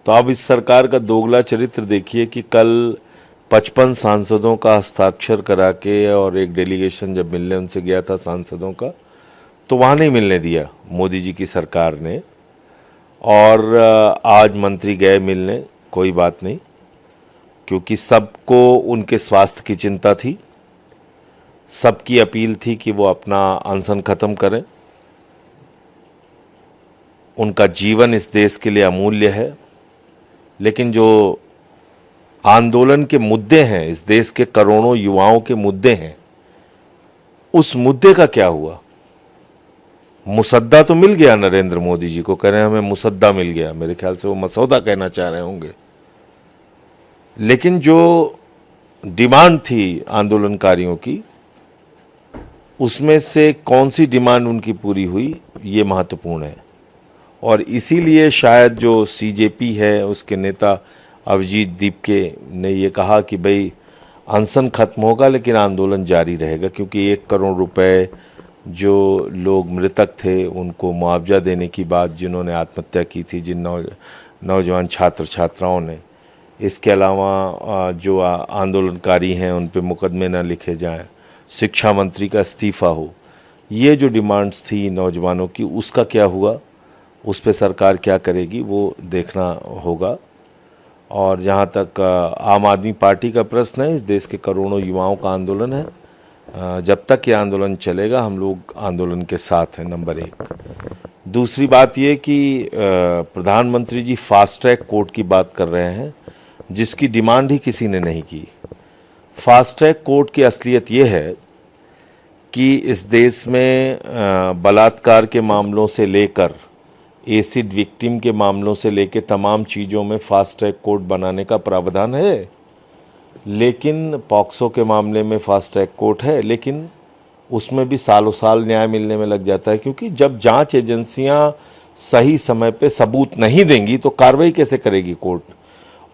तो अब इस सरकार का दोगला चरित्र देखिए कि कल 55 सांसदों का हस्ताक्षर करा के और एक डेलीगेशन जब मिलने उनसे गया था सांसदों का, तो वहाँ नहीं मिलने दिया मोदी जी की सरकार ने। और आज मंत्री गए मिलने, कोई बात नहीं, क्योंकि सबको उनके स्वास्थ्य की चिंता थी, सबकी अपील थी कि वो अपना अनशन खत्म करें। उनका जीवन इस देश के लिए अमूल्य है, लेकिन जो आंदोलन के मुद्दे हैं, इस देश के करोड़ों युवाओं के मुद्दे हैं, उस मुद्दे का क्या हुआ? मुसद्दा तो मिल गया नरेंद्र मोदी जी को, कह रहे हैं हमें मुसद्दा मिल गया, मेरे ख्याल से वो मसौदा कहना चाह रहे होंगे। लेकिन जो डिमांड थी आंदोलनकारियों की, उसमें से कौन सी डिमांड उनकी पूरी हुई, ये महत्वपूर्ण है। और इसीलिए शायद जो सीजेपी है उसके नेता अभिजीत दीपके ने ये कहा कि भाई अनशन खत्म होगा लेकिन आंदोलन जारी रहेगा, क्योंकि 1 करोड़ रुपए जो लोग मृतक थे उनको मुआवजा देने की बात, जिन्होंने आत्महत्या की थी, जिन नौजवान छात्र छात्राओं ने, इसके अलावा जो आंदोलनकारी हैं उन पे मुकदमे न लिखे जाएं, शिक्षा मंत्री का इस्तीफ़ा हो, ये जो डिमांड्स थी नौजवानों की, उसका क्या हुआ, उस पे सरकार क्या करेगी वो देखना होगा। और जहाँ तक आम आदमी पार्टी का प्रश्न है, इस देश के करोड़ों युवाओं का आंदोलन है, जब तक ये आंदोलन चलेगा हम लोग आंदोलन के साथ हैं, नंबर 1। दूसरी बात ये कि प्रधानमंत्री जी फास्ट ट्रैक कोर्ट की बात कर रहे हैं, जिसकी डिमांड ही किसी ने नहीं की। फास्ट ट्रैक कोर्ट की असलियत ये है कि इस देश में बलात्कार के मामलों से लेकर एसिड विक्टिम के मामलों से लेकर तमाम चीज़ों में फास्ट ट्रैक कोर्ट बनाने का प्रावधान है। लेकिन पॉक्सो के मामले में फास्ट ट्रैक कोर्ट है, लेकिन उसमें भी सालों साल न्याय मिलने में लग जाता है, क्योंकि जब जांच एजेंसियां सही समय पे सबूत नहीं देंगी तो कार्रवाई कैसे करेगी कोर्ट।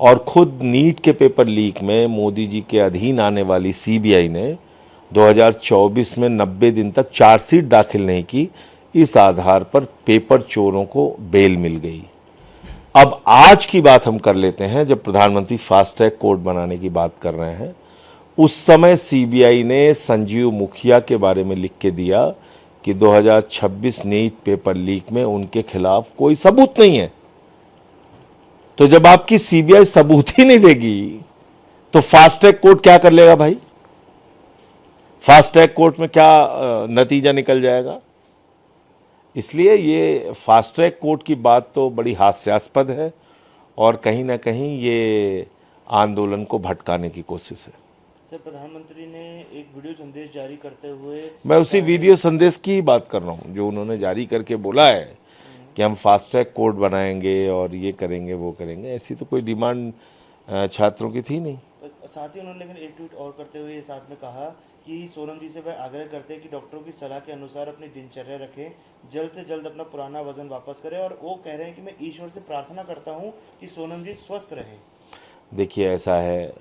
और खुद नीट के पेपर लीक में मोदी जी के अधीन आने वाली सीबीआई ने 2024 में 90 दिन तक चार्जशीट दाखिल नहीं की, इस आधार पर पेपर चोरों को बेल मिल गई। अब आज की बात हम कर लेते हैं, जब प्रधानमंत्री फास्ट ट्रैक कोर्ट बनाने की बात कर रहे हैं, उस समय सीबीआई ने संजीव मुखिया के बारे में लिख के दिया कि 2026 नीट पेपर लीक में उनके खिलाफ कोई सबूत नहीं है। तो जब आपकी सीबीआई सबूत ही नहीं देगी तो फास्ट ट्रैक कोर्ट क्या कर लेगा भाई? फास्ट ट्रैक कोर्ट में क्या नतीजा निकल जाएगा? इसलिए ये फास्ट ट्रैक कोर्ट की बात तो बड़ी हास्यास्पद है और कहीं ना कहीं ये आंदोलन को भटकाने की कोशिश है। सर, प्रधानमंत्री ने एक वीडियो संदेश जारी करते हुए, मैं उसी वीडियो संदेश की ही बात कर रहा हूँ जो उन्होंने जारी करके बोला है कि हम फास्ट ट्रैक कोर्ट बनाएंगे और ये करेंगे वो करेंगे। ऐसी तो कोई डिमांड छात्रों की थी नहीं। साथ ही उन्होंने लेकिन एक ट्वीट और करते हुए साथ में कहा कि सोनम जी से वह आग्रह करते हैं कि डॉक्टरों की सलाह के अनुसार अपनी दिनचर्या रखें, जल्द से जल्द अपना पुराना वजन वापस करें, और वो कह रहे हैं कि मैं ईश्वर से प्रार्थना करता हूं कि सोनम जी स्वस्थ रहें। देखिए ऐसा है,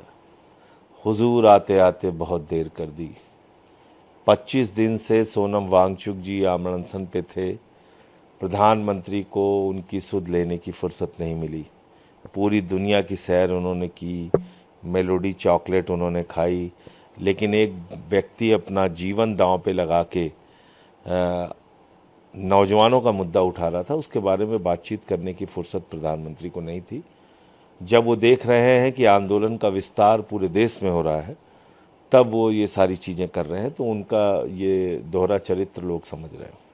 हुजूर आते आते बहुत देर कर दी। 25 दिन से सोनम वांगचुक जी आमरण अनशन पे थे, प्रधानमंत्री को उनकी सुध लेने की फुर्सत नहीं मिली। पूरी दुनिया की सैर उन्होंने की, मेलोडी चॉकलेट उन्होंने खाई, लेकिन एक व्यक्ति अपना जीवन दांव पे लगा के नौजवानों का मुद्दा उठा रहा था, उसके बारे में बातचीत करने की फुर्सत प्रधानमंत्री को नहीं थी। जब वो देख रहे हैं कि आंदोलन का विस्तार पूरे देश में हो रहा है, तब वो ये सारी चीज़ें कर रहे हैं, तो उनका ये दोहरा चरित्र लोग समझ रहे हैं।